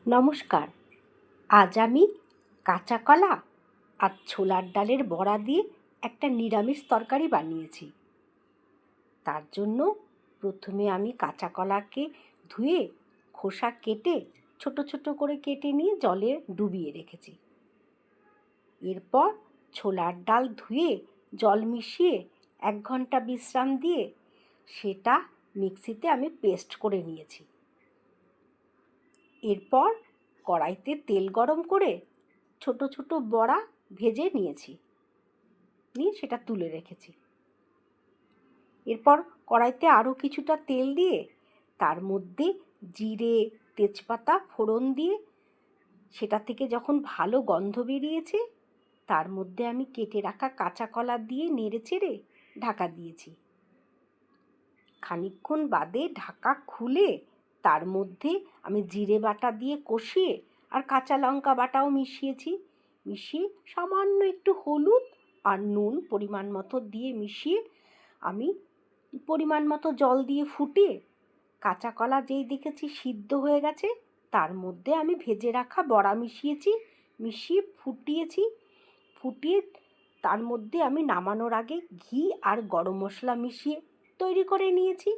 নমস্কার। আজ আমি কাঁচা কলা আর ছোলার ডালের বড়া দিয়ে একটা নিরামিষ তরকারি বানিয়েছি। তার জন্য প্রথমে আমি কাঁচা কলাকে ধুয়ে খোসা কেটে ছোট ছোট করে কেটে নিয়ে জলে ডুবিয়ে রেখেছি। এরপর ছোলার ডাল ধুয়ে জল মিশিয়ে 1 ঘন্টা বিশ্রাম দিয়ে সেটা মিক্সিতে আমি পেস্ট করে নিয়েছি। এরপর কড়াইতে তেল গরম করে ছোট ছোট বড়া ভেজে নিয়েছি, নিয়ে সেটা তুলে রেখেছি। এরপর কড়াইতে আরও কিছুটা তেল দিয়ে তার মধ্যে জিরে তেজপাতা ফোড়ন দিয়ে সেটা থেকে যখন ভালো গন্ধ বেরিয়েছে তার মধ্যে আমি কেটে রাখা কাঁচা কলা দিয়ে নেড়ে চেড়ে ঢাকা দিয়েছি। খানিকক্ষণ বাদে ঢাকা খুলে তার মধ্যে আমি জিরে বাটা দিয়ে কষিয়ে আর কাঁচা লঙ্কা বাটাও মিশিয়েছি। মিশিয়ে সামান্য একটু হলুদ আর নুন পরিমাণ মতো দিয়ে মিশিয়ে আমি পরিমাণ মতো জল দিয়ে ফুটিয়ে কাঁচা কলা যেই দেখেছি সিদ্ধ হয়ে গেছে তার মধ্যে আমি ভেজে রাখা বড়া মিশিয়েছি, মিশিয়ে ফুটিয়ে তার মধ্যে আমি নামানোর আগে ঘি আর গরম মশলা মিশিয়ে তৈরি করে নিয়েছি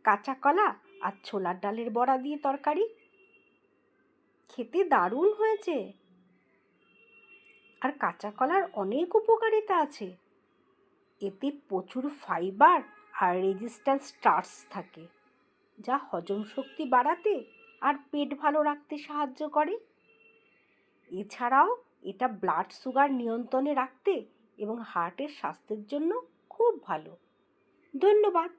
কাঁচা কলা আর ছোলার ডালের বড়া দিয়ে তরকারি। খেতে দারুণ হয়েছে। আর কাঁচা কলার অনেক উপকারিতা আছে। এতে প্রচুর ফাইবার আর রেজিস্ট্যান্স স্টার্চ থাকে, যা হজম শক্তি বাড়াতে আর পেট ভালো রাখতে সাহায্য করে। এছাড়াও এটা ব্লাড সুগার নিয়ন্ত্রণে রাখতে এবং হার্টের স্বাস্থ্যের জন্য খুব ভালো। ধন্যবাদ।